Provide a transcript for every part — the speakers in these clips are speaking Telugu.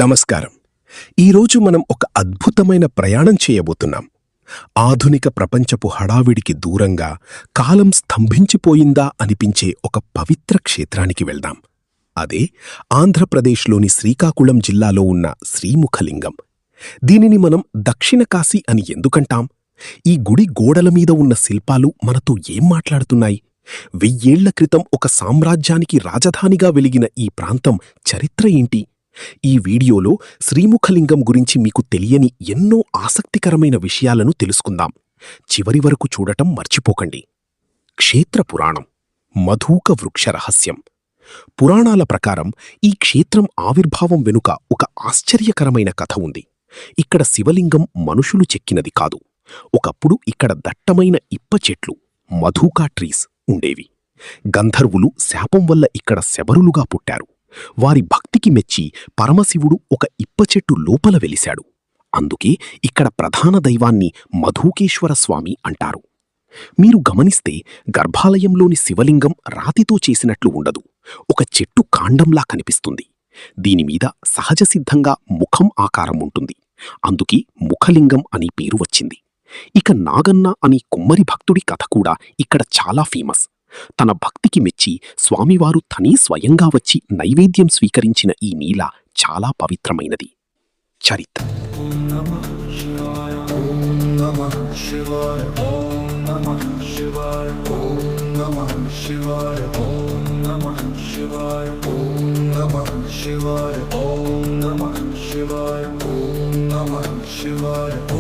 నమస్కారం. ఈరోజు మనం ఒక అద్భుతమైన ప్రయాణం చేయబోతున్నాం. ఆధునిక ప్రపంచపు హడావిడికి దూరంగా కాలం స్తంభించిపోయిందా అనిపించే ఒక పవిత్ర క్షేత్రానికి వెళ్దాం. అదే ఆంధ్రప్రదేశ్లోని శ్రీకాకుళం జిల్లాలో ఉన్న శ్రీముఖలింగం. దీనిని మనం దక్షిణ కాశీ అని ఎందుకంటాం? ఈ గుడి గోడల మీద ఉన్న శిల్పాలు మనతో ఏం మాట్లాడుతున్నాయి? 1000 ఏళ్ల క్రితం ఒక సామ్రాజ్యానికి రాజధానిగా వెలిగిన ఈ ప్రాంతం చరిత్ర ఏంటి? ఈ వీడియోలో శ్రీముఖలింగం గురించి మీకు తెలియని ఎన్నో ఆసక్తికరమైన విషయాలను తెలుసుకుందాం. చివరి వరకు చూడటం మర్చిపోకండి. క్షేత్ర పురాణం, మధూక వృక్ష రహస్యం. పురాణాల ప్రకారం ఈ క్షేత్రం ఆవిర్భావం వెనుక ఒక ఆశ్చర్యకరమైన కథ ఉంది. ఇక్కడ శివలింగం మనుషులు చెక్కినది కాదు. ఒకప్పుడు ఇక్కడ దట్టమైన ఇప్ప చెట్లు, మధూకా ట్రీస్ ఉండేవి. గంధర్వులు శాపం వల్ల ఇక్కడ శబరులుగా పుట్టారు. వారి భక్తికి మెచ్చి పరమశివుడు ఒక ఇప్ప చెట్టు లోపల వెలిశాడు. అందుకే ఇక్కడ ప్రధాన దైవాన్ని మధూకేశ్వర స్వామి అంటారు. మీరు గమనిస్తే గర్భాలయంలోని శివలింగం రాతితో చేసినట్లు ఉండదు, ఒక చెట్టు కాండంలా కనిపిస్తుంది. దీనిమీద సహజసిద్ధంగా ముఖం ఆకారం ఉంటుంది. అందుకే ముఖలింగం అని పేరు వచ్చింది. ఇక నాగన్న అని కుమ్మరి భక్తుడి కథ కూడా ఇక్కడ చాలా ఫేమస్. తన భక్తికి మెచ్చి స్వామివారు తనే స్వయంగా వచ్చి నైవేద్యం స్వీకరించిన ఈ నీల చాలా పవిత్రమైనది. చరిత్ర. Shivaya, Om Namah Shivaya, Om Namah Shivaya, Om Namah Shivaya, Om Namah Shivaya, Om Namah Shivaya,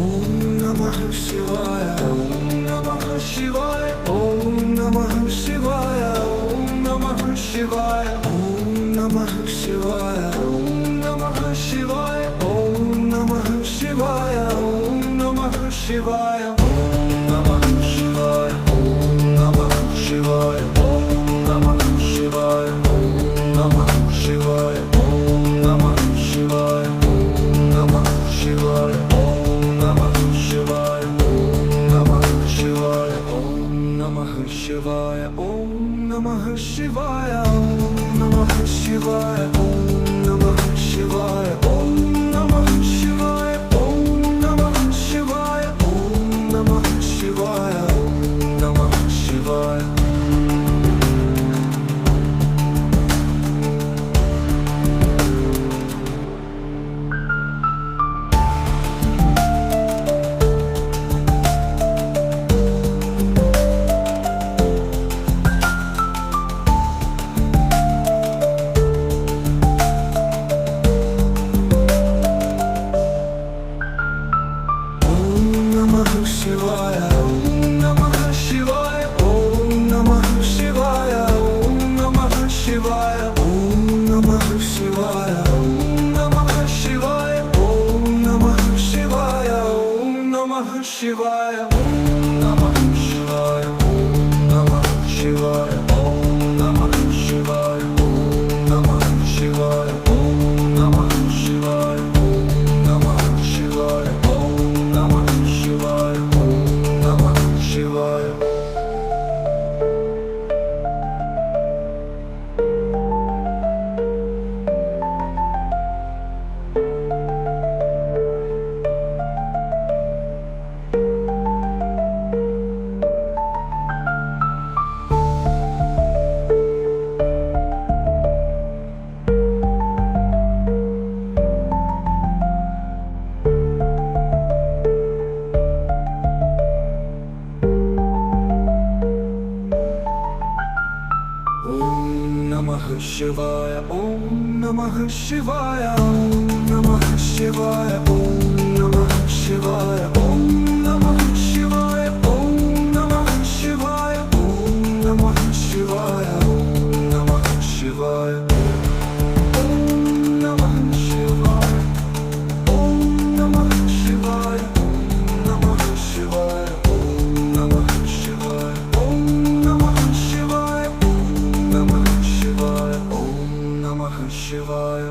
Om Namah Shivaya, Om Namah Shivaya, Om Namah Shivaya, Om Namah Shivaya, Om Namah Shivaya, Om Namah Shivaya, Om Namah Shivaya, Om Namah Shivaya, Om Namah Shivaya.